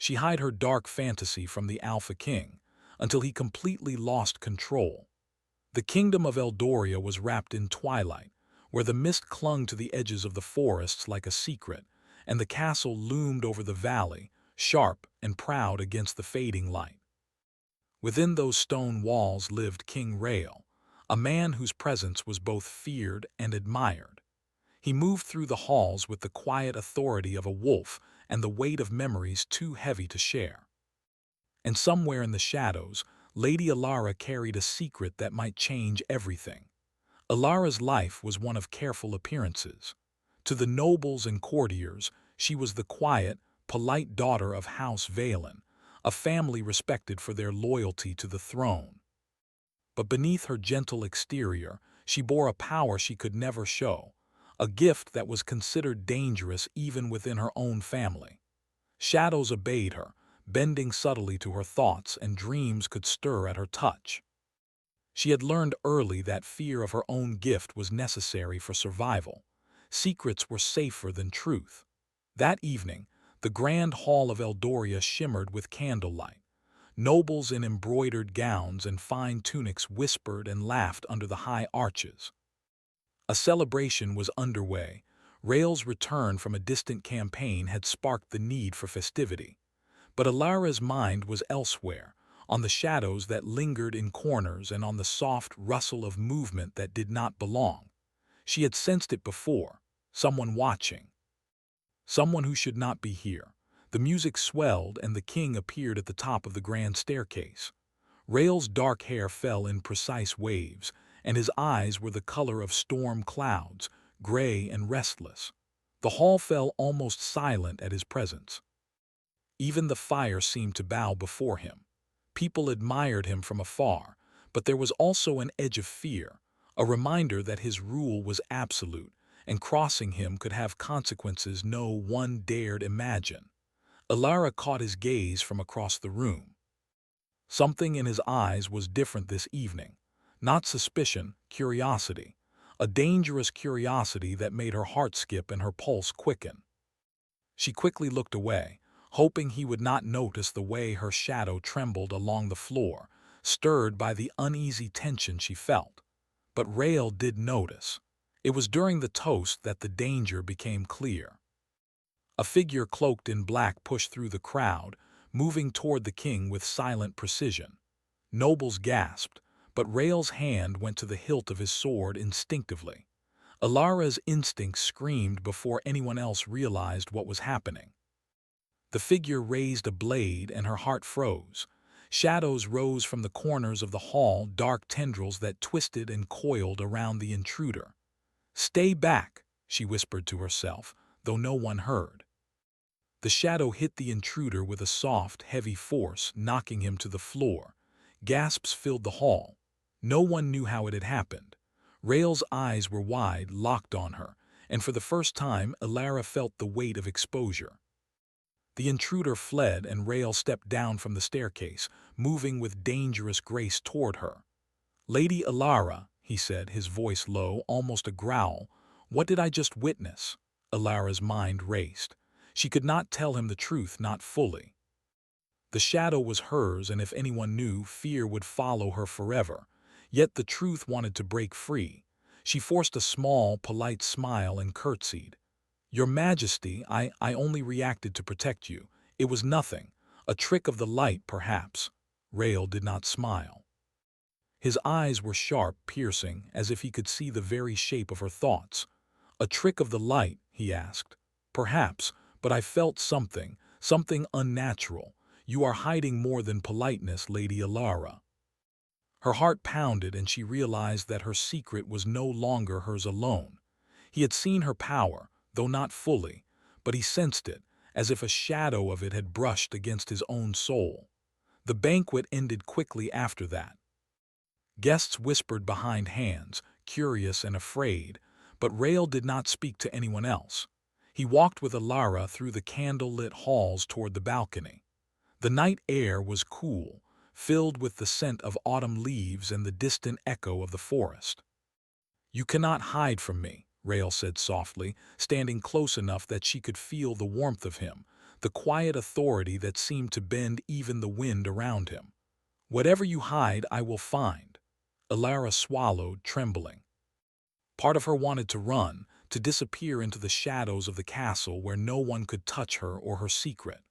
She hid her dark fantasy from the Alpha King until he completely lost control. The kingdom of Eldoria was wrapped in twilight, where the mist clung to the edges of the forests like a secret, and the castle loomed over the valley, sharp and proud against the fading light. Within those stone walls lived King Rael, a man whose presence was both feared and admired. He moved through the halls with the quiet authority of a wolf and the weight of memories too heavy to share. And somewhere in the shadows, Lady Alara carried a secret that might change everything. Alara's life was one of careful appearances. To the nobles and courtiers, she was the quiet, polite daughter of House Valen, a family respected for their loyalty to the throne. But beneath her gentle exterior, she bore a power she could never show, a gift that was considered dangerous even within her own family. Shadows obeyed her, bending subtly to her thoughts, and dreams could stir at her touch. She had learned early that fear of her own gift was necessary for survival. Secrets were safer than truth. That evening, the grand hall of Eldoria shimmered with candlelight. Nobles in embroidered gowns and fine tunics whispered and laughed under the high arches. A celebration was underway. Rael's return from a distant campaign had sparked the need for festivity. But Alara's mind was elsewhere, on the shadows that lingered in corners and on the soft rustle of movement that did not belong. She had sensed it before, someone watching. Someone who should not be here. The music swelled and the king appeared at the top of the grand staircase. Rael's dark hair fell in precise waves, and his eyes were the color of storm clouds, gray and restless. The hall fell almost silent at his presence. Even the fire seemed to bow before him. People admired him from afar, but there was also an edge of fear, a reminder that his rule was absolute, and crossing him could have consequences no one dared imagine. Alara caught his gaze from across the room. Something in his eyes was different this evening. Not suspicion, curiosity. A dangerous curiosity that made her heart skip and her pulse quicken. She quickly looked away, hoping he would not notice the way her shadow trembled along the floor, stirred by the uneasy tension she felt. But Rael did notice. It was during the toast that the danger became clear. A figure cloaked in black pushed through the crowd, moving toward the king with silent precision. Nobles gasped, but Rael's hand went to the hilt of his sword instinctively. Alara's instinct screamed before anyone else realized what was happening. The figure raised a blade and her heart froze. Shadows rose from the corners of the hall, dark tendrils that twisted and coiled around the intruder. "Stay back," she whispered to herself, though no one heard. The shadow hit the intruder with a soft, heavy force, knocking him to the floor. Gasps filled the hall. No one knew how it had happened. Rael's eyes were wide, locked on her, and for the first time Alara felt the weight of exposure. The intruder fled and Rael stepped down from the staircase, moving with dangerous grace toward her. "Lady Alara," he said, his voice low, almost a growl, "what did I just witness?" Alara's mind raced. She could not tell him the truth, not fully. The shadow was hers, and if anyone knew, fear would follow her forever. Yet the truth wanted to break free. She forced a small, polite smile and curtsied. "Your Majesty, I only reacted to protect you. It was nothing. A trick of the light, perhaps." Rael did not smile. His eyes were sharp, piercing, as if he could see the very shape of her thoughts. "A trick of the light?" he asked. "Perhaps, but I felt something unnatural. You are hiding more than politeness, Lady Alara." Her heart pounded and she realized that her secret was no longer hers alone. He had seen her power, though not fully, but he sensed it, as if a shadow of it had brushed against his own soul. The banquet ended quickly after that. Guests whispered behind hands, curious and afraid, but Rael did not speak to anyone else. He walked with Alara through the candle-lit halls toward the balcony. The night air was cool, filled with the scent of autumn leaves and the distant echo of the forest. "You cannot hide from me," Rael said softly, standing close enough that she could feel the warmth of him, the quiet authority that seemed to bend even the wind around him. "Whatever you hide, I will find." Alara swallowed, trembling. Part of her wanted to run, to disappear into the shadows of the castle where no one could touch her or her secret.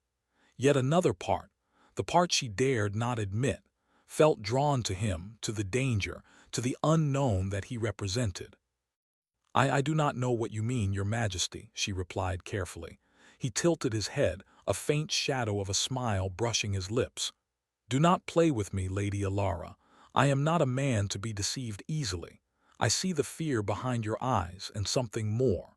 Yet another part, the part she dared not admit, felt drawn to him, to the danger, to the unknown that he represented. I do not know what you mean, Your Majesty," she replied carefully. He tilted his head, a faint shadow of a smile brushing his lips. "Do not play with me, Lady Alara. I am not a man to be deceived easily. I see the fear behind your eyes and something more."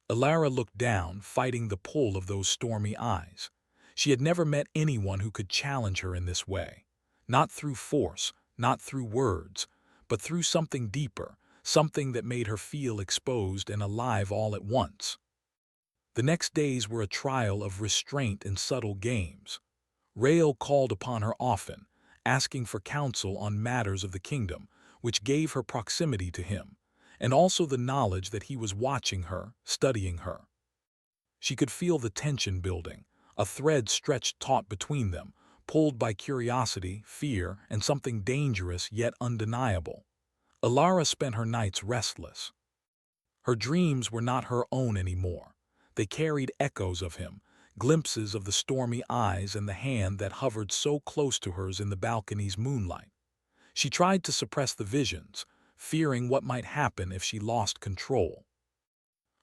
Alara looked down, fighting the pull of those stormy eyes. She had never met anyone who could challenge her in this way. Not through force, not through words, but through something deeper, something that made her feel exposed and alive all at once. The next days were a trial of restraint and subtle games. Rael called upon her often, asking for counsel on matters of the kingdom, which gave her proximity to him, and also the knowledge that he was watching her, studying her. She could feel the tension building, a thread stretched taut between them, pulled by curiosity, fear, and something dangerous yet undeniable. Alara spent her nights restless. Her dreams were not her own anymore. They carried echoes of him, glimpses of the stormy eyes and the hand that hovered so close to hers in the balcony's moonlight. She tried to suppress the visions, fearing what might happen if she lost control.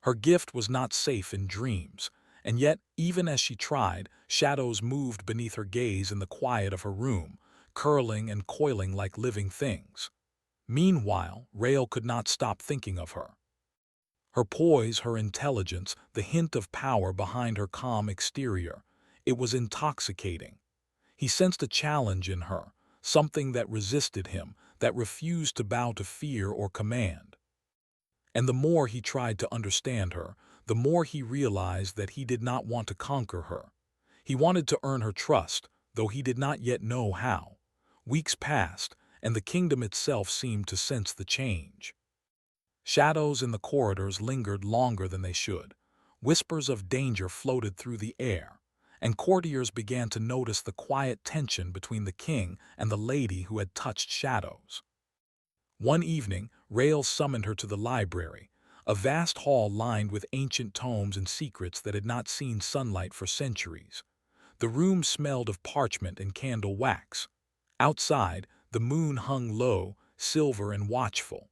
Her gift was not safe in dreams, and yet, even as she tried, shadows moved beneath her gaze in the quiet of her room, curling and coiling like living things. Meanwhile, Rael could not stop thinking of her. Her poise, her intelligence, the hint of power behind her calm exterior. It was intoxicating. He sensed a challenge in her, something that resisted him, that refused to bow to fear or command. And the more he tried to understand her, the more he realized that he did not want to conquer her. He wanted to earn her trust, though he did not yet know how. Weeks passed, and the kingdom itself seemed to sense the change. Shadows in the corridors lingered longer than they should. Whispers of danger floated through the air, and courtiers began to notice the quiet tension between the king and the lady who had touched shadows. One evening, Rael summoned her to the library, a vast hall lined with ancient tomes and secrets that had not seen sunlight for centuries. The room smelled of parchment and candle wax. Outside, the moon hung low, silver and watchful.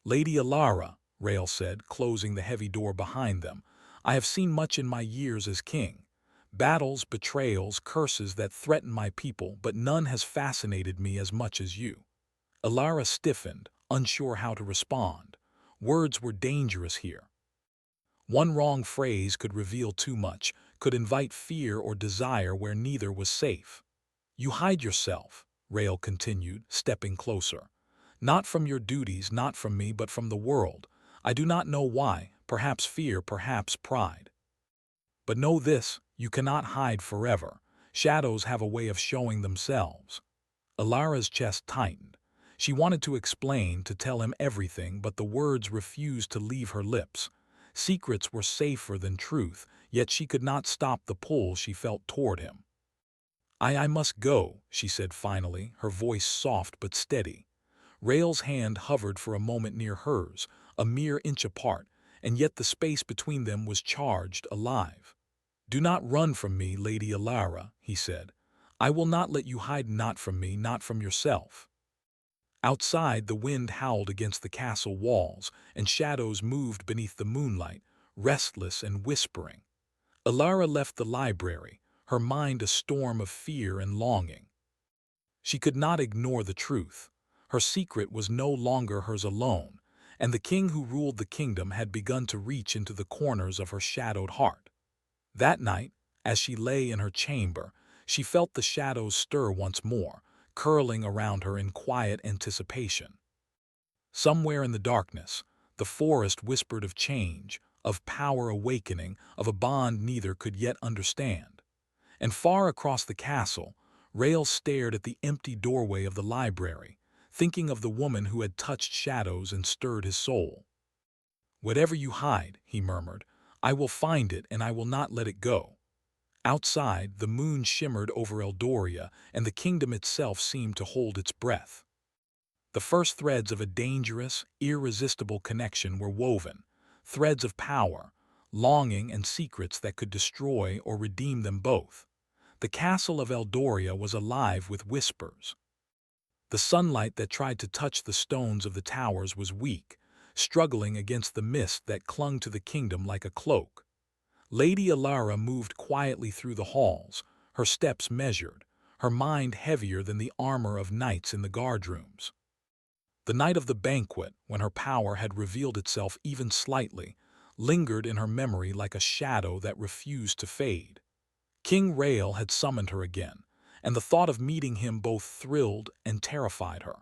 "Lady Alara," Rael said, closing the heavy door behind them, "I have seen much in my years as king. Battles, betrayals, curses that threaten my people, but none has fascinated me as much as you." Alara stiffened, unsure how to respond. Words were dangerous here. One wrong phrase could reveal too much, could invite fear or desire where neither was safe. "You hide yourself," Rael continued, stepping closer. "Not from your duties, not from me, but from the world. I do not know why, perhaps fear, perhaps pride. But know this, you cannot hide forever. Shadows have a way of showing themselves." Alara's chest tightened. She wanted to explain, to tell him everything, but the words refused to leave her lips. Secrets were safer than truth, yet she could not stop the pull she felt toward him. I must go," she said finally, her voice soft but steady. Rael's hand hovered for a moment near hers, a mere inch apart, and yet the space between them was charged, alive. "Do not run from me, Lady Alara," he said. "I will not let you hide, not from me, not from yourself." Outside, the wind howled against the castle walls, and shadows moved beneath the moonlight, restless and whispering. Alara left the library, her mind a storm of fear and longing. She could not ignore the truth. Her secret was no longer hers alone, and the king who ruled the kingdom had begun to reach into the corners of her shadowed heart. That night, as she lay in her chamber, she felt the shadows stir once more, curling around her in quiet anticipation. Somewhere in the darkness, the forest whispered of change, of power awakening, of a bond neither could yet understand. And far across the castle, Rael stared at the empty doorway of the library, thinking of the woman who had touched shadows and stirred his soul. "Whatever you hide," he murmured, "I will find it and I will not let it go." Outside, the moon shimmered over Eldoria, and the kingdom itself seemed to hold its breath. The first threads of a dangerous, irresistible connection were woven, threads of power, longing, and secrets that could destroy or redeem them both. The castle of Eldoria was alive with whispers. The sunlight that tried to touch the stones of the towers was weak, struggling against the mist that clung to the kingdom like a cloak. Lady Alara moved quietly through the halls, her steps measured, her mind heavier than the armor of knights in the guardrooms. The night of the banquet, when her power had revealed itself even slightly, lingered in her memory like a shadow that refused to fade. King Rael had summoned her again, and the thought of meeting him both thrilled and terrified her.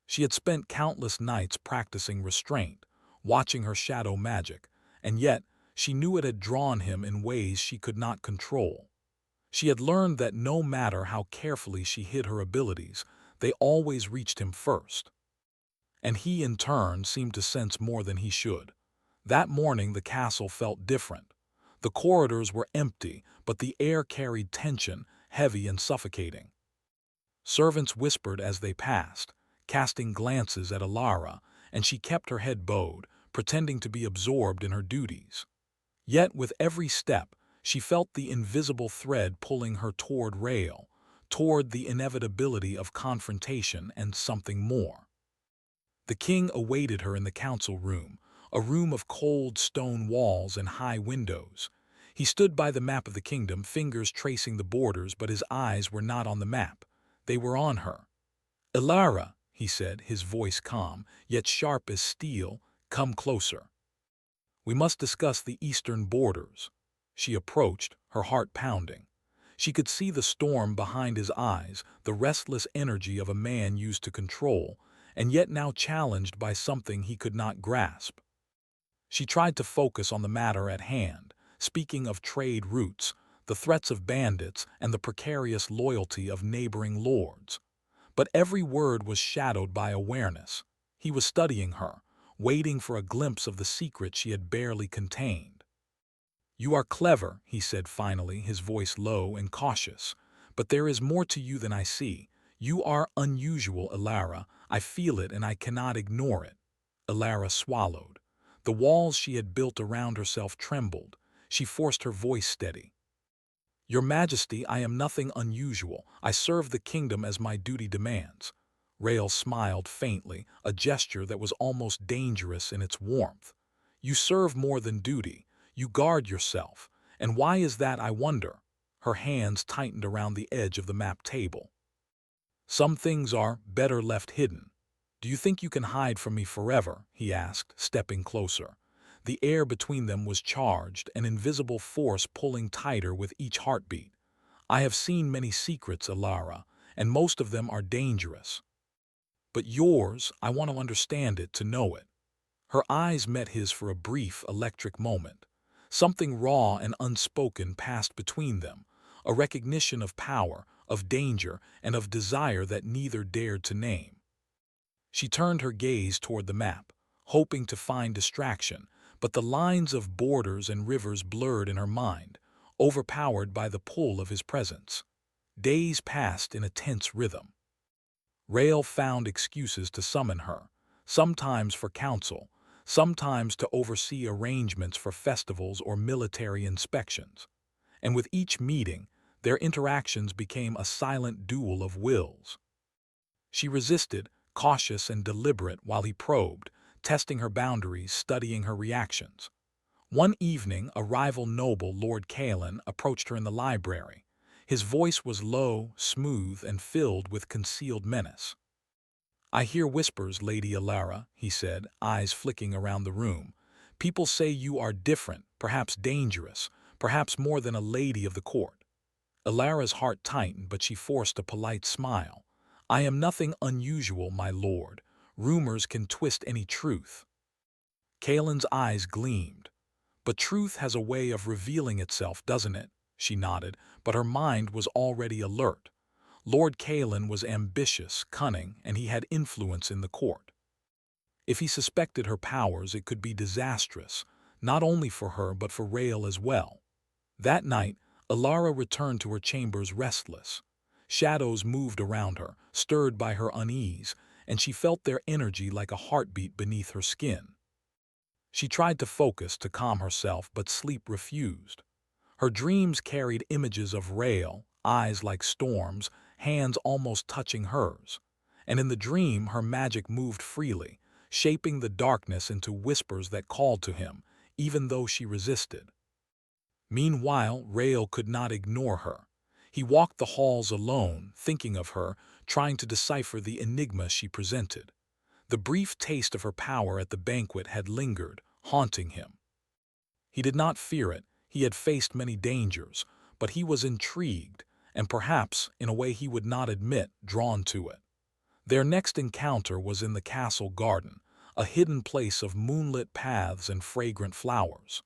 She had spent countless nights practicing restraint, watching her shadow magic, and yet she knew it had drawn him in ways she could not control. She had learned that no matter how carefully she hid her abilities, they always reached him first. And he, in turn, seemed to sense more than he should. That morning the castle felt different. The corridors were empty, but the air carried tension, heavy and suffocating. Servants whispered as they passed, casting glances at Alara, and she kept her head bowed, pretending to be absorbed in her duties. Yet with every step, she felt the invisible thread pulling her toward Rael, toward the inevitability of confrontation and something more. The king awaited her in the council room, a room of cold stone walls and high windows. He stood by the map of the kingdom, fingers tracing the borders, but his eyes were not on the map. They were on her. "Alara," he said, his voice calm, yet sharp as steel, "come closer. We must discuss the eastern borders." She approached, her heart pounding. She could see the storm behind his eyes, the restless energy of a man used to control, and yet now challenged by something he could not grasp. She tried to focus on the matter at hand, speaking of trade routes, the threats of bandits, and the precarious loyalty of neighboring lords. But every word was shadowed by awareness. He was studying her, waiting for a glimpse of the secret she had barely contained. "You are clever," he said finally, his voice low and cautious. "But there is more to you than I see. You are unusual, Alara. I feel it and I cannot ignore it." Alara swallowed. The walls she had built around herself trembled. She forced her voice steady. "Your Majesty, I am nothing unusual. I serve the kingdom as my duty demands." Rael smiled faintly, a gesture that was almost dangerous in its warmth. "You serve more than duty. You guard yourself. And why is that, I wonder?" Her hands tightened around the edge of the map table. "Some things are better left hidden. Do you think you can hide from me forever?" he asked, stepping closer. The air between them was charged, an invisible force pulling tighter with each heartbeat. "I have seen many secrets, Alara, and most of them are dangerous. But yours, I want to understand it, to know it." Her eyes met his for a brief, electric moment. Something raw and unspoken passed between them, a recognition of power, of danger, and of desire that neither dared to name. She turned her gaze toward the map, hoping to find distraction, but the lines of borders and rivers blurred in her mind, overpowered by the pull of his presence. Days passed in a tense rhythm. Rael found excuses to summon her, sometimes for counsel, sometimes to oversee arrangements for festivals or military inspections. And with each meeting, their interactions became a silent duel of wills. She resisted, cautious and deliberate, while he probed, testing her boundaries, studying her reactions. One evening, a rival noble, Lord Kalen, approached her in the library. His voice was low, smooth, and filled with concealed menace. "I hear whispers, Lady Alara," he said, eyes flicking around the room. "People say you are different, perhaps dangerous, perhaps more than a lady of the court." Alara's heart tightened, but she forced a polite smile. "I am nothing unusual, my lord. Rumors can twist any truth." Kalen's eyes gleamed. "But truth has a way of revealing itself, doesn't it?" She nodded, but her mind was already alert. Lord Kalen was ambitious, cunning, and he had influence in the court. If he suspected her powers, it could be disastrous, not only for her but for Rael as well. That night, Alara returned to her chambers restless. Shadows moved around her, stirred by her unease, and she felt their energy like a heartbeat beneath her skin. She tried to focus to calm herself, but sleep refused. Her dreams carried images of Rael, eyes like storms, hands almost touching hers. And in the dream, her magic moved freely, shaping the darkness into whispers that called to him, even though she resisted. Meanwhile, Rael could not ignore her. He walked the halls alone, thinking of her, trying to decipher the enigma she presented. The brief taste of her power at the banquet had lingered, haunting him. He did not fear it. He had faced many dangers, but he was intrigued, and perhaps, in a way he would not admit, drawn to it. Their next encounter was in the castle garden, a hidden place of moonlit paths and fragrant flowers.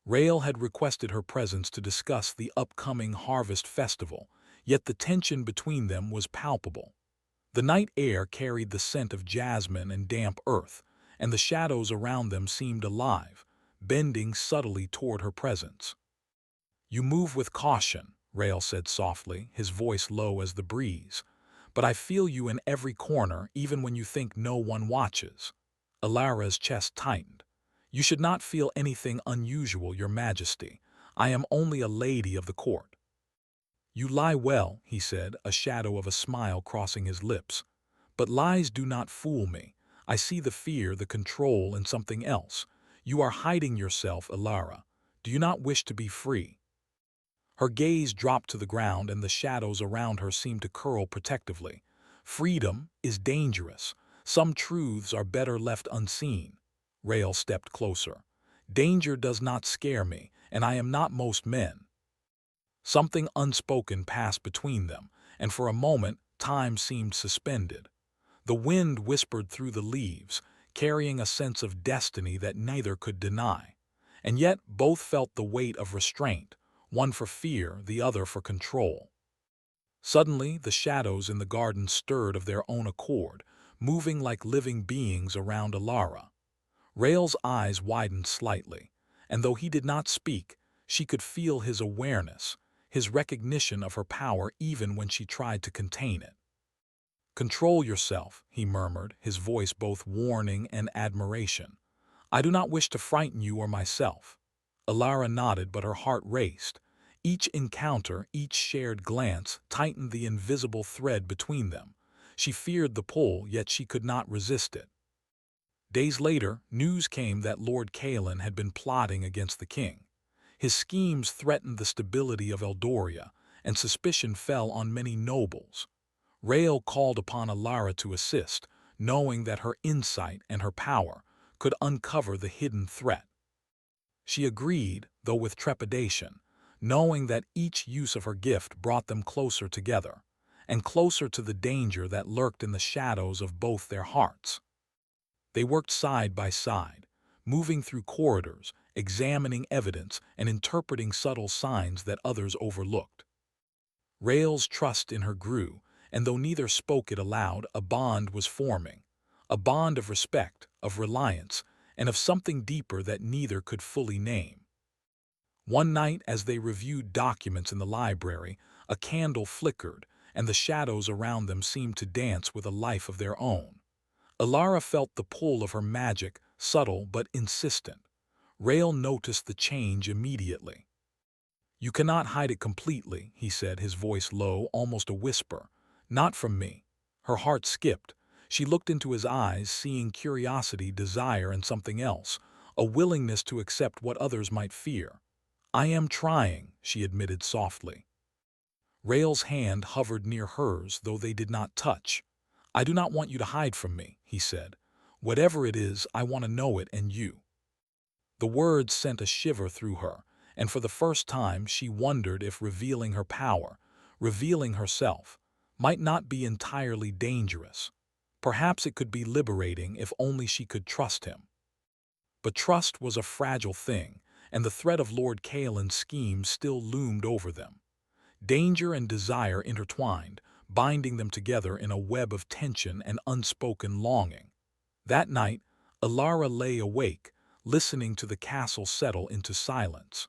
Rael had requested her presence to discuss the upcoming harvest festival, yet the tension between them was palpable. The night air carried the scent of jasmine and damp earth, and the shadows around them seemed alive, bending subtly toward her presence. "You move with caution," Rael said softly, his voice low as the breeze. "But I feel you in every corner, even when you think no one watches." Alara's chest tightened. "You should not feel anything unusual, Your Majesty. I am only a lady of the court." "You lie well," he said, a shadow of a smile crossing his lips. "But lies do not fool me. I see the fear, the control, and something else. You are hiding yourself, Alara. Do you not wish to be free?" Her gaze dropped to the ground, and the shadows around her seemed to curl protectively. "Freedom is dangerous. Some truths are better left unseen." Rael stepped closer. "Danger does not scare me, and I am not most men." Something unspoken passed between them, and for a moment time seemed suspended. The wind whispered through the leaves, carrying a sense of destiny that neither could deny. And yet both felt the weight of restraint, one for fear, the other for control. Suddenly, the shadows in the garden stirred of their own accord, moving like living beings around Alara. Rael's eyes widened slightly, and though he did not speak, she could feel his awareness, his recognition of her power even when she tried to contain it. "Control yourself," he murmured, his voice both warning and admiration. "I do not wish to frighten you or myself." Alara nodded, but her heart raced. Each encounter, each shared glance, tightened the invisible thread between them. She feared the pull, yet she could not resist it. Days later, news came that Lord Kalen had been plotting against the king. His schemes threatened the stability of Eldoria, and suspicion fell on many nobles. Rael called upon Alara to assist, knowing that her insight and her power could uncover the hidden threat. She agreed, though with trepidation, knowing that each use of her gift brought them closer together, and closer to the danger that lurked in the shadows of both their hearts. They worked side by side, moving through corridors, examining evidence, and interpreting subtle signs that others overlooked. Rael's trust in her grew, and though neither spoke it aloud, a bond was forming, a bond of respect, of reliance, and of something deeper that neither could fully name. One night, as they reviewed documents in the library, a candle flickered, and the shadows around them seemed to dance with a life of their own. Alara felt the pull of her magic, subtle but insistent. Rael noticed the change immediately. "You cannot hide it completely," he said, his voice low, almost a whisper. "Not from me." Her heart skipped. She looked into his eyes, seeing curiosity, desire, and something else, a willingness to accept what others might fear. "I am trying," she admitted softly. Rael's hand hovered near hers, though they did not touch. "I do not want you to hide from me," he said. "Whatever it is, I want to know it, and you." The words sent a shiver through her, and for the first time she wondered if revealing her power, revealing herself, might not be entirely dangerous. Perhaps it could be liberating if only she could trust him. But trust was a fragile thing, and the threat of Lord Kaelin's schemes still loomed over them. Danger and desire intertwined, binding them together in a web of tension and unspoken longing. That night, Alara lay awake, listening to the castle settle into silence.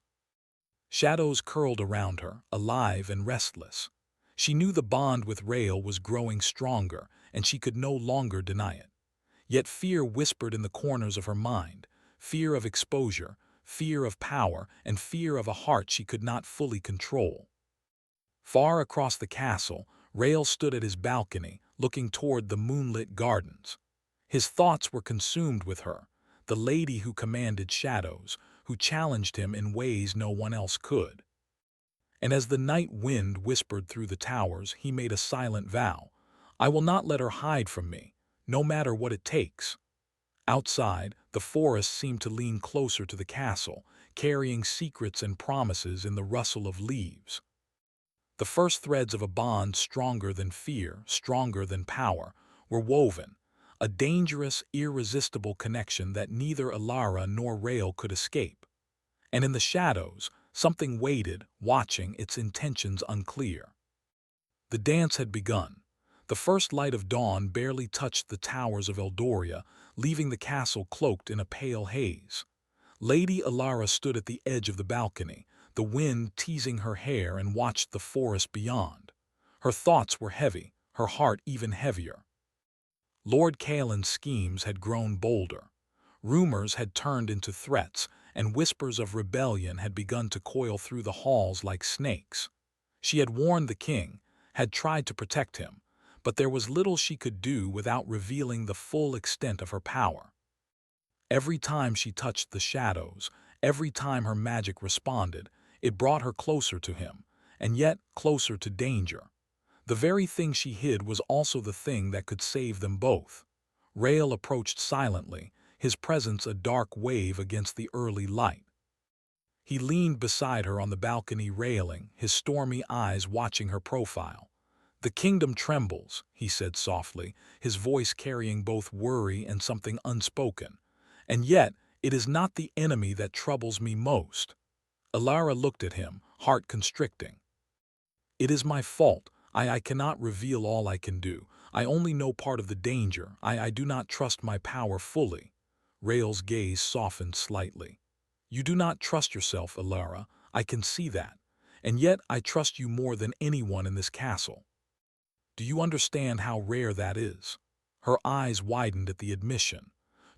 Shadows curled around her, alive and restless. She knew the bond with Rael was growing stronger, and she could no longer deny it. Yet fear whispered in the corners of her mind, fear of exposure, fear of power, and fear of a heart she could not fully control. Far across the castle, Rael stood at his balcony, looking toward the moonlit gardens. His thoughts were consumed with her, the lady who commanded shadows, who challenged him in ways no one else could. And as the night wind whispered through the towers, he made a silent vow. I will not let her hide from me, no matter what it takes. Outside, the forest seemed to lean closer to the castle, carrying secrets and promises in the rustle of leaves. The first threads of a bond stronger than fear, stronger than power, were woven, a dangerous, irresistible connection that neither Alara nor Rael could escape. And in the shadows, something waited, watching, its intentions unclear. The dance had begun. The first light of dawn barely touched the towers of Eldoria, leaving the castle cloaked in a pale haze. Lady Alara stood at the edge of the balcony, the wind teasing her hair, and watched the forest beyond. Her thoughts were heavy, her heart even heavier. Lord Kaelin's schemes had grown bolder. Rumors had turned into threats, and whispers of rebellion had begun to coil through the halls like snakes. She had warned the king, had tried to protect him, but there was little she could do without revealing the full extent of her power. Every time she touched the shadows, every time her magic responded, it brought her closer to him, and yet closer to danger. The very thing she hid was also the thing that could save them both. Rael approached silently, his presence a dark wave against the early light. He leaned beside her on the balcony railing, his stormy eyes watching her profile. The kingdom trembles, he said softly, his voice carrying both worry and something unspoken. And yet, it is not the enemy that troubles me most. Alara looked at him, heart constricting. It is my fault. I cannot reveal all I can do. I only know part of the danger. I do not trust my power fully. Rael's gaze softened slightly. You do not trust yourself, Alara. I can see that. And yet I trust you more than anyone in this castle. Do you understand how rare that is? Her eyes widened at the admission.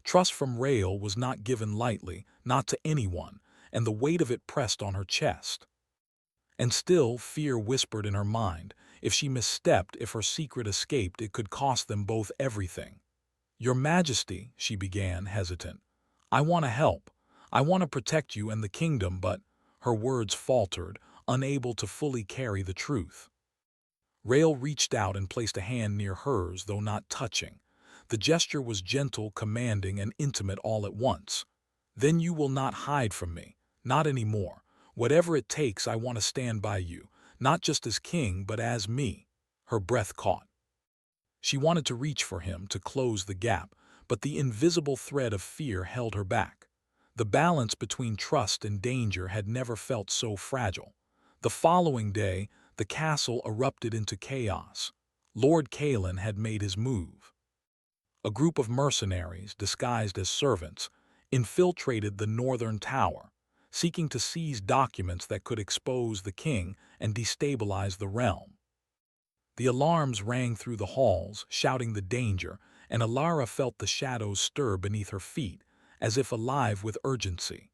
Trust from Rael was not given lightly, not to anyone, and the weight of it pressed on her chest. And still, fear whispered in her mind. If she misstepped, if her secret escaped, it could cost them both everything. Your Majesty, she began, hesitant. I want to help. I want to protect you and the kingdom, but her words faltered, unable to fully carry the truth. Rael reached out and placed a hand near hers, though not touching. The gesture was gentle, commanding, and intimate all at once. Then you will not hide from me, not anymore. Whatever it takes, I want to stand by you, not just as king, but as me. Her breath caught. She wanted to reach for him, to close the gap, but the invisible thread of fear held her back. The balance between trust and danger had never felt so fragile. The following day, the castle erupted into chaos. Lord Kaelin had made his move. A group of mercenaries, disguised as servants, infiltrated the northern tower, seeking to seize documents that could expose the king and destabilize the realm. The alarms rang through the halls, shouting the danger, and Alara felt the shadows stir beneath her feet, as if alive with urgency.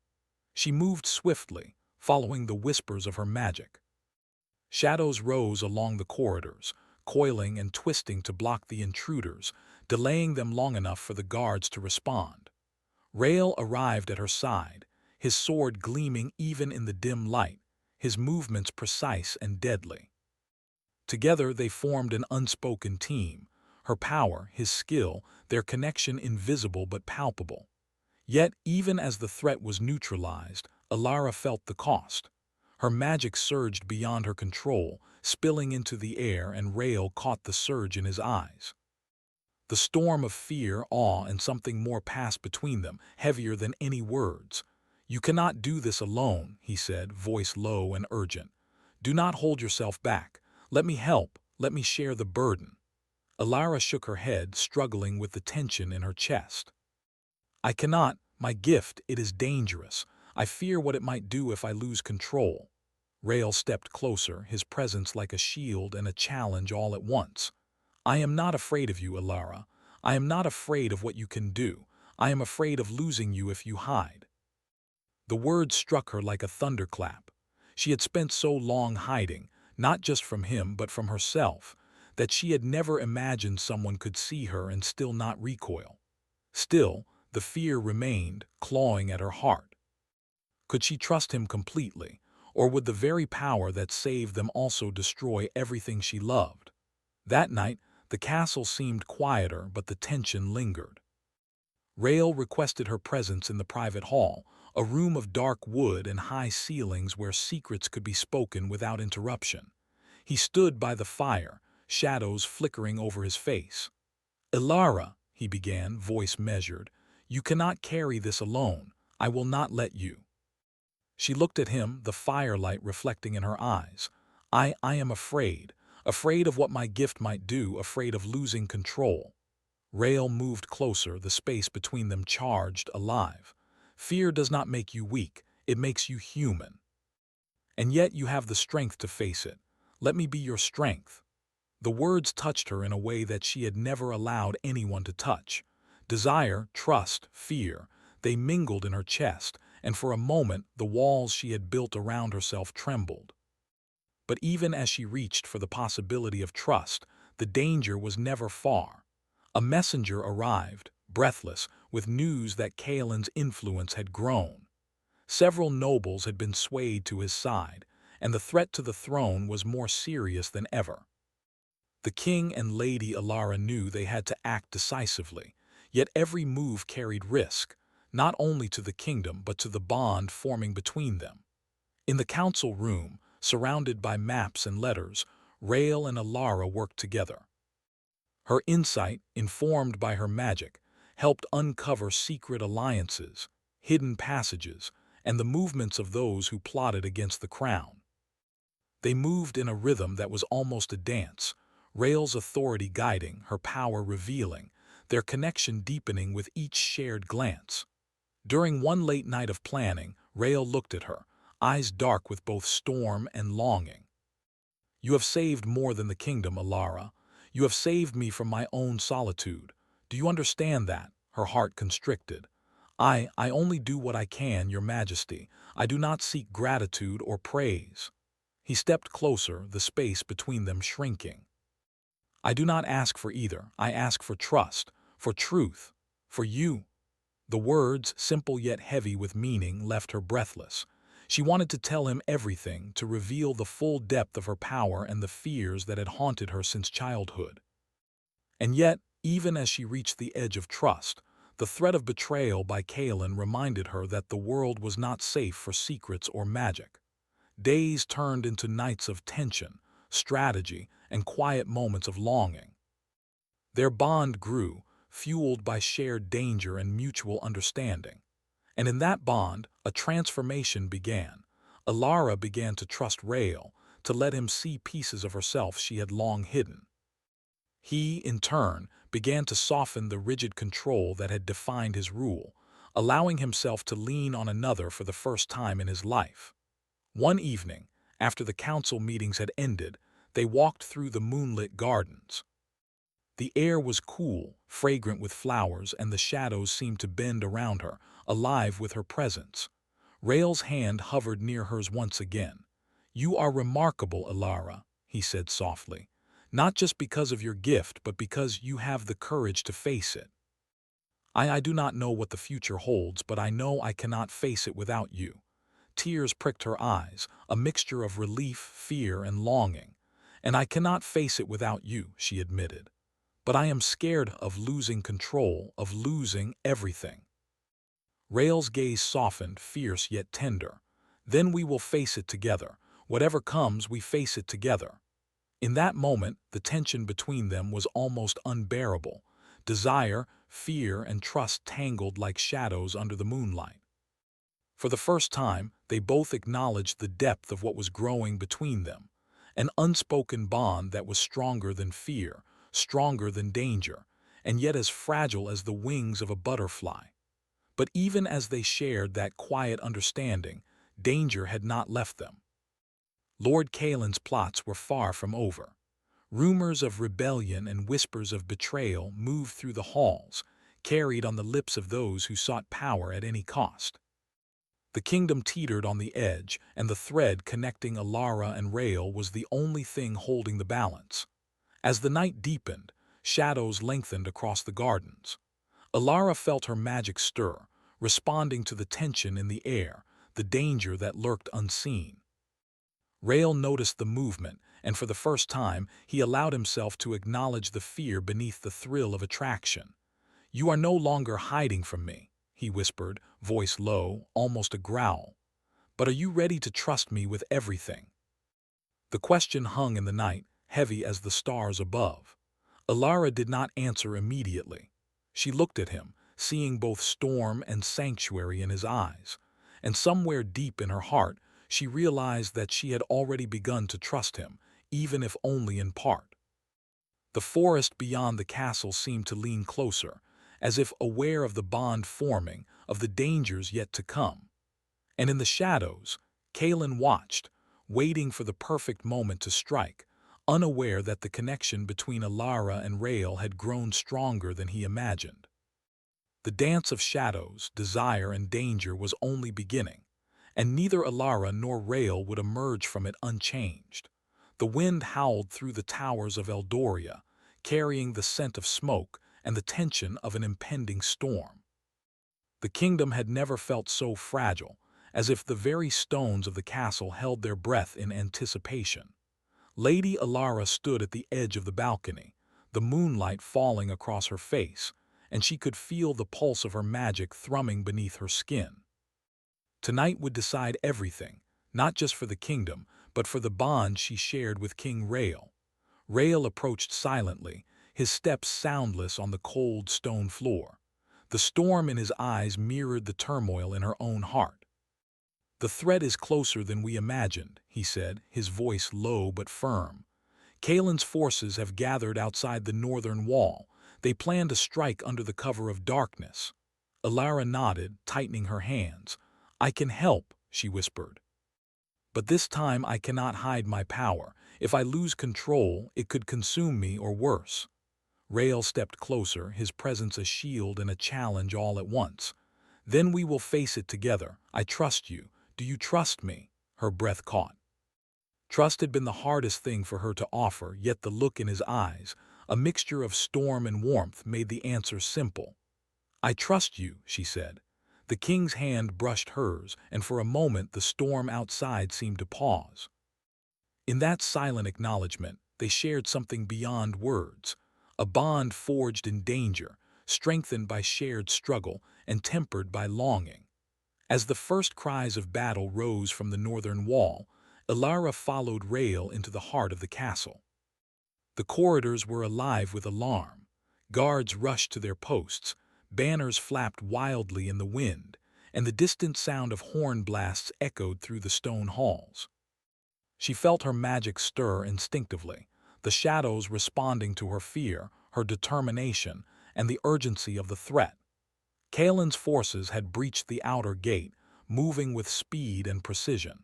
She moved swiftly, following the whispers of her magic. Shadows rose along the corridors, coiling and twisting to block the intruders, delaying them long enough for the guards to respond. Rael arrived at her side, his sword gleaming even in the dim light, his movements precise and deadly. Together they formed an unspoken team, her power, his skill, their connection invisible but palpable. Yet, even as the threat was neutralized, Alara felt the cost. Her magic surged beyond her control, spilling into the air, and Rael caught the surge in his eyes. The storm of fear, awe, and something more passed between them, heavier than any words. You cannot do this alone, he said, voice low and urgent. Do not hold yourself back. Let me help. Let me share the burden. Alara shook her head, struggling with the tension in her chest. I cannot. My gift, it is dangerous. I fear what it might do if I lose control. Rael stepped closer, his presence like a shield and a challenge all at once. I am not afraid of you, Alara. I am not afraid of what you can do. I am afraid of losing you if you hide. The words struck her like a thunderclap. She had spent so long hiding, not just from him but from herself, that she had never imagined someone could see her and still not recoil. Still, the fear remained, clawing at her heart. Could she trust him completely, or would the very power that saved them also destroy everything she loved? That night, the castle seemed quieter, but the tension lingered. Rael requested her presence in the private hall, a room of dark wood and high ceilings where secrets could be spoken without interruption. He stood by the fire, shadows flickering over his face. "Ilara," he began, voice measured, "you cannot carry this alone. I will not let you." She looked at him, the firelight reflecting in her eyes. I am afraid. Afraid of what my gift might do, afraid of losing control." Rael moved closer, the space between them charged, alive. "Fear does not make you weak, it makes you human. And yet you have the strength to face it. Let me be your strength." The words touched her in a way that she had never allowed anyone to touch. Desire, trust, fear, they mingled in her chest, and for a moment the walls she had built around herself trembled. But even as she reached for the possibility of trust, the danger was never far. A messenger arrived, breathless, with news that Kaelin's influence had grown. Several nobles had been swayed to his side, and the threat to the throne was more serious than ever. The king and Lady Alara knew they had to act decisively, yet every move carried risk, not only to the kingdom but to the bond forming between them. In the council room, surrounded by maps and letters, Rael and Alara worked together. Her insight, informed by her magic, helped uncover secret alliances, hidden passages, and the movements of those who plotted against the crown. They moved in a rhythm that was almost a dance, Rael's authority guiding, her power revealing, their connection deepening with each shared glance. During one late night of planning, Rael looked at her, eyes dark with both storm and longing. "You have saved more than the kingdom, Alara. You have saved me from my own solitude. Do you understand that?" Her heart constricted. I only do what I can, Your Majesty. I do not seek gratitude or praise." He stepped closer, the space between them shrinking. "I do not ask for either. I ask for trust, for truth, for you." The words, simple yet heavy with meaning, left her breathless. She wanted to tell him everything, to reveal the full depth of her power and the fears that had haunted her since childhood. And yet, even as she reached the edge of trust, the threat of betrayal by Kaelin reminded her that the world was not safe for secrets or magic. Days turned into nights of tension, strategy, and quiet moments of longing. Their bond grew, fueled by shared danger and mutual understanding. And in that bond, a transformation began. Alara began to trust Rael, to let him see pieces of herself she had long hidden. He, in turn, began to soften the rigid control that had defined his rule, allowing himself to lean on another for the first time in his life. One evening, after the council meetings had ended, they walked through the moonlit gardens. The air was cool, fragrant with flowers, and the shadows seemed to bend around her, alive with her presence. Rael's hand hovered near hers once again. "You are remarkable, Alara," he said softly. "Not just because of your gift, but because you have the courage to face it. I do not know what the future holds, but I know I cannot face it without you." Tears pricked her eyes, a mixture of relief, fear, and longing. "And I cannot face it without you," she admitted. "But I am scared of losing control, of losing everything." Rael's gaze softened, fierce yet tender. "Then we will face it together. Whatever comes, we face it together." In that moment, the tension between them was almost unbearable. Desire, fear, and trust tangled like shadows under the moonlight. For the first time, they both acknowledged the depth of what was growing between them, an unspoken bond that was stronger than fear, stronger than danger, and yet as fragile as the wings of a butterfly. But even as they shared that quiet understanding, danger had not left them. Lord Kaelin's plots were far from over. Rumors of rebellion and whispers of betrayal moved through the halls, carried on the lips of those who sought power at any cost. The kingdom teetered on the edge, and the thread connecting Alara and Rael was the only thing holding the balance. As the night deepened, shadows lengthened across the gardens. Alara felt her magic stir, responding to the tension in the air, the danger that lurked unseen. Rael noticed the movement, and for the first time, he allowed himself to acknowledge the fear beneath the thrill of attraction. "You are no longer hiding from me," he whispered, voice low, almost a growl. "But are you ready to trust me with everything?" The question hung in the night, heavy as the stars above. Alara did not answer immediately. She looked at him, seeing both storm and sanctuary in his eyes, and somewhere deep in her heart, she realized that she had already begun to trust him, even if only in part. The forest beyond the castle seemed to lean closer, as if aware of the bond forming, of the dangers yet to come. And in the shadows, Kaelin watched, waiting for the perfect moment to strike, unaware that the connection between Alara and Rael had grown stronger than he imagined. The dance of shadows, desire, and danger was only beginning, and neither Alara nor Rael would emerge from it unchanged. The wind howled through the towers of Eldoria, carrying the scent of smoke and the tension of an impending storm. The kingdom had never felt so fragile, as if the very stones of the castle held their breath in anticipation. Lady Alara stood at the edge of the balcony, the moonlight falling across her face, and she could feel the pulse of her magic thrumming beneath her skin. Tonight would decide everything, not just for the kingdom, but for the bond she shared with King Rael. Rael approached silently, his steps soundless on the cold stone floor. The storm in his eyes mirrored the turmoil in her own heart. "The threat is closer than we imagined," he said, his voice low but firm. "Kaelin's forces have gathered outside the northern wall. They plan to strike under the cover of darkness." Alara nodded, tightening her hands. "I can help," she whispered. "But this time I cannot hide my power. If I lose control, it could consume me or worse." Rael stepped closer, his presence a shield and a challenge all at once. "Then we will face it together. I trust you. Do you trust me?" Her breath caught. Trust had been the hardest thing for her to offer, yet the look in his eyes, a mixture of storm and warmth, made the answer simple. "I trust you," she said. The king's hand brushed hers, and for a moment the storm outside seemed to pause. In that silent acknowledgement, they shared something beyond words, a bond forged in danger, strengthened by shared struggle, and tempered by longing. As the first cries of battle rose from the northern wall, Alara followed Rael into the heart of the castle. The corridors were alive with alarm. Guards rushed to their posts, banners flapped wildly in the wind, and the distant sound of horn blasts echoed through the stone halls. She felt her magic stir instinctively, the shadows responding to her fear, her determination, and the urgency of the threat. Kaelin's forces had breached the outer gate, moving with speed and precision.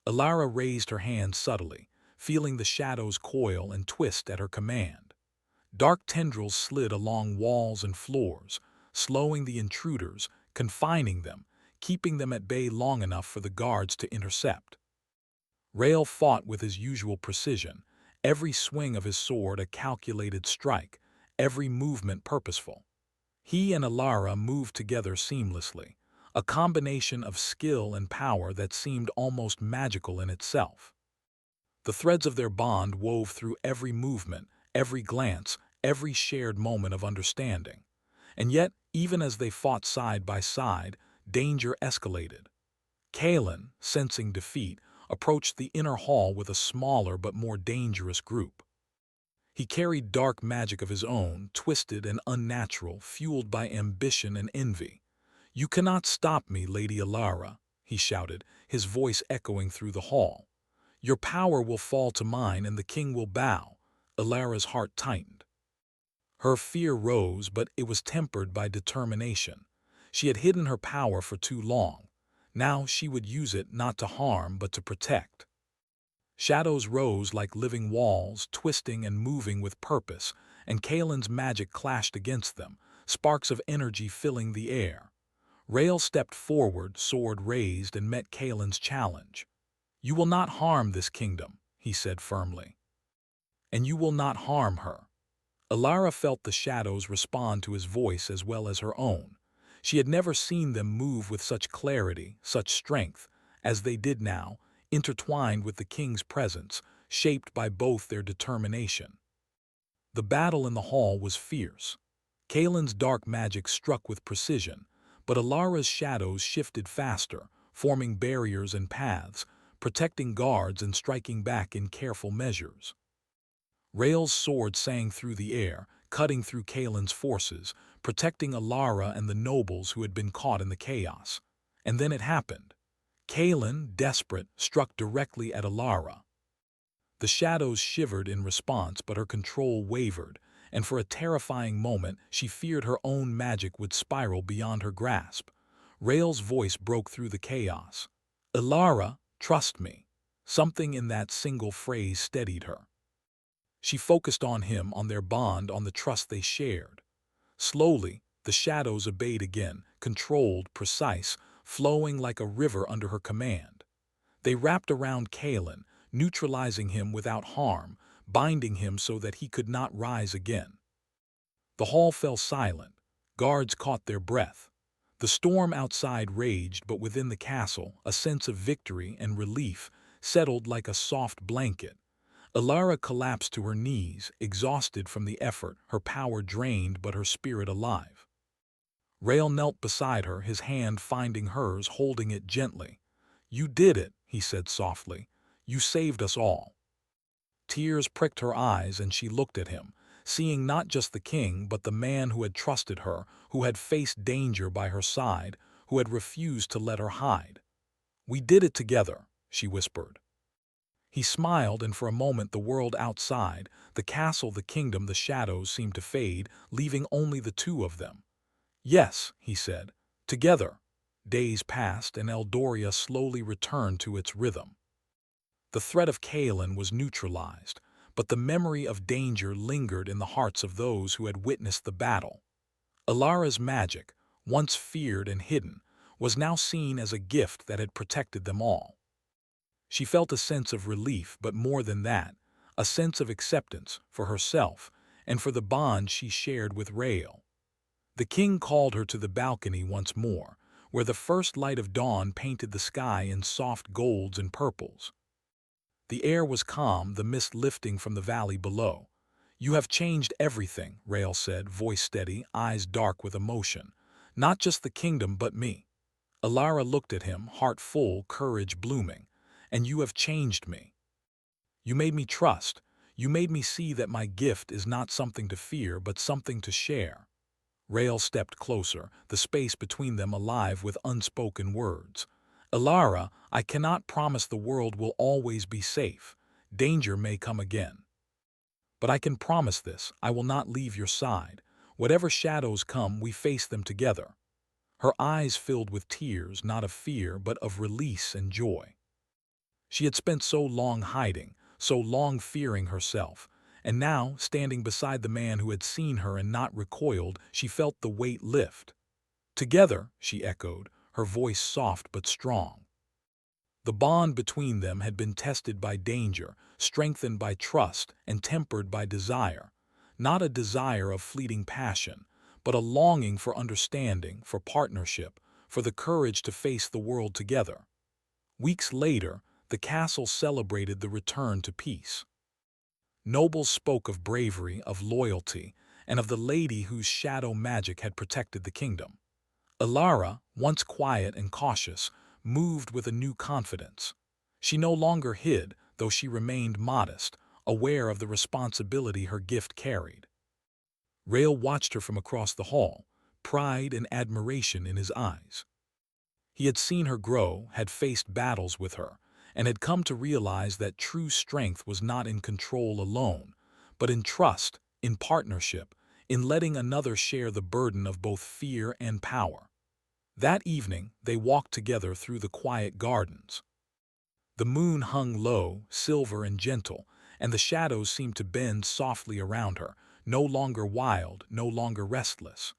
Alara raised her hand subtly, feeling the shadows coil and twist at her command. Dark tendrils slid along walls and floors, slowing the intruders, confining them, keeping them at bay long enough for the guards to intercept. Rael fought with his usual precision, every swing of his sword a calculated strike, every movement purposeful. He and Alara moved together seamlessly, a combination of skill and power that seemed almost magical in itself. The threads of their bond wove through every movement, every glance, every shared moment of understanding. And yet, even as they fought side by side, danger escalated. Kaelin, sensing defeat, approached the inner hall with a smaller but more dangerous group. He carried dark magic of his own, twisted and unnatural, fueled by ambition and envy. "You cannot stop me, Lady Alara," he shouted, his voice echoing through the hall. "Your power will fall to mine and the king will bow." Alara's heart tightened. Her fear rose, but it was tempered by determination. She had hidden her power for too long. Now she would use it not to harm but to protect. Shadows rose like living walls, twisting and moving with purpose, and Kalen's magic clashed against them, sparks of energy filling the air. Rael stepped forward, sword raised, and met Kalen's challenge. "You will not harm this kingdom," he said firmly. "And you will not harm her." Alara felt the shadows respond to his voice as well as her own. She had never seen them move with such clarity, such strength, as they did now, intertwined with the king's presence, shaped by both their determination. The battle in the hall was fierce. Kalen's dark magic struck with precision, but Alara's shadows shifted faster, forming barriers and paths, protecting guards and striking back in careful measures. Rael's sword sang through the air, cutting through Kalen's forces, protecting Alara and the nobles who had been caught in the chaos. And then it happened. Kalen, desperate, struck directly at Alara. The shadows shivered in response, but her control wavered, and for a terrifying moment she feared her own magic would spiral beyond her grasp. Rael's voice broke through the chaos. "Alara, trust me." Something in that single phrase steadied her. She focused on him, on their bond, on the trust they shared. Slowly, the shadows obeyed again, controlled, precise, flowing like a river under her command. They wrapped around Kalen, neutralizing him without harm, binding him so that he could not rise again. The hall fell silent. Guards caught their breath. The storm outside raged, but within the castle, a sense of victory and relief settled like a soft blanket. Alara collapsed to her knees, exhausted from the effort, her power drained but her spirit alive. Rael knelt beside her, his hand finding hers, holding it gently. "You did it," he said softly. "You saved us all." Tears pricked her eyes and she looked at him, seeing not just the king but the man who had trusted her, who had faced danger by her side, who had refused to let her hide. "We did it together," she whispered. He smiled, and for a moment the world outside, the castle, the kingdom, the shadows seemed to fade, leaving only the two of them. "Yes," he said, "together." Days passed, and Eldoria slowly returned to its rhythm. The threat of Kalen was neutralized, but the memory of danger lingered in the hearts of those who had witnessed the battle. Alara's magic, once feared and hidden, was now seen as a gift that had protected them all. She felt a sense of relief, but more than that, a sense of acceptance for herself and for the bond she shared with Rael. The king called her to the balcony once more, where the first light of dawn painted the sky in soft golds and purples. The air was calm, the mist lifting from the valley below. "You have changed everything," Rael said, voice steady, eyes dark with emotion. "Not just the kingdom, but me." Alara looked at him, heart full, courage blooming. "And you have changed me. You made me trust. You made me see that my gift is not something to fear, but something to share." Rael stepped closer, the space between them alive with unspoken words. "Alara, I cannot promise the world will always be safe. Danger may come again. But I can promise this: I will not leave your side. Whatever shadows come, we face them together." Her eyes filled with tears, not of fear, but of release and joy. She had spent so long hiding, so long fearing herself, and now, standing beside the man who had seen her and not recoiled, she felt the weight lift. "Together," she echoed, her voice soft but strong. The bond between them had been tested by danger, strengthened by trust, and tempered by desire. Not a desire of fleeting passion, but a longing for understanding, for partnership, for the courage to face the world together. Weeks later, the castle celebrated the return to peace. Nobles spoke of bravery, of loyalty, and of the lady whose shadow magic had protected the kingdom. Alara, once quiet and cautious, moved with a new confidence. She no longer hid, though she remained modest, aware of the responsibility her gift carried. Rael watched her from across the hall, pride and admiration in his eyes. He had seen her grow, had faced battles with her, and had come to realize that true strength was not in control alone, but in trust, in partnership, in letting another share the burden of both fear and power. That evening, they walked together through the quiet gardens. The moon hung low, silver and gentle, and the shadows seemed to bend softly around her, no longer wild, no longer restless.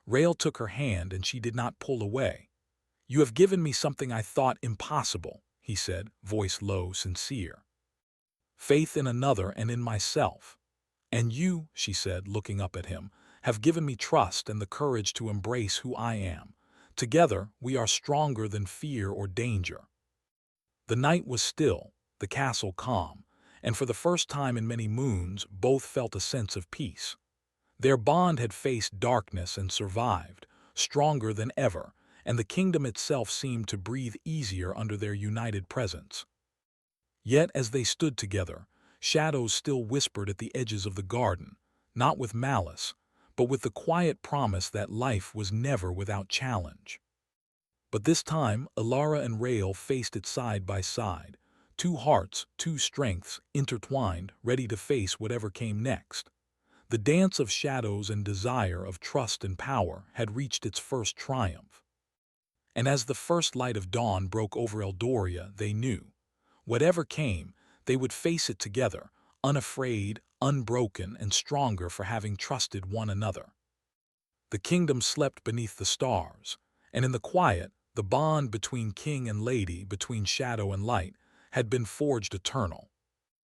Rael took her hand and she did not pull away. "You have given me something I thought impossible," he said, voice low, sincere. "Faith in another and in myself. And you," she said, looking up at him, "have given me trust and the courage to embrace who I am. Together, we are stronger than fear or danger." The night was still, the castle calm, and for the first time in many moons, both felt a sense of peace. Their bond had faced darkness and survived, stronger than ever, and the kingdom itself seemed to breathe easier under their united presence. Yet as they stood together, shadows still whispered at the edges of the garden, not with malice, but with the quiet promise that life was never without challenge. But this time, Alara and Rael faced it side by side, two hearts, two strengths, intertwined, ready to face whatever came next. The dance of shadows and desire, of trust and power, had reached its first triumph. And as the first light of dawn broke over Eldoria, they knew. Whatever came, they would face it together, unafraid, unbroken, and stronger for having trusted one another. The kingdom slept beneath the stars, and in the quiet, the bond between king and lady, between shadow and light, had been forged eternal.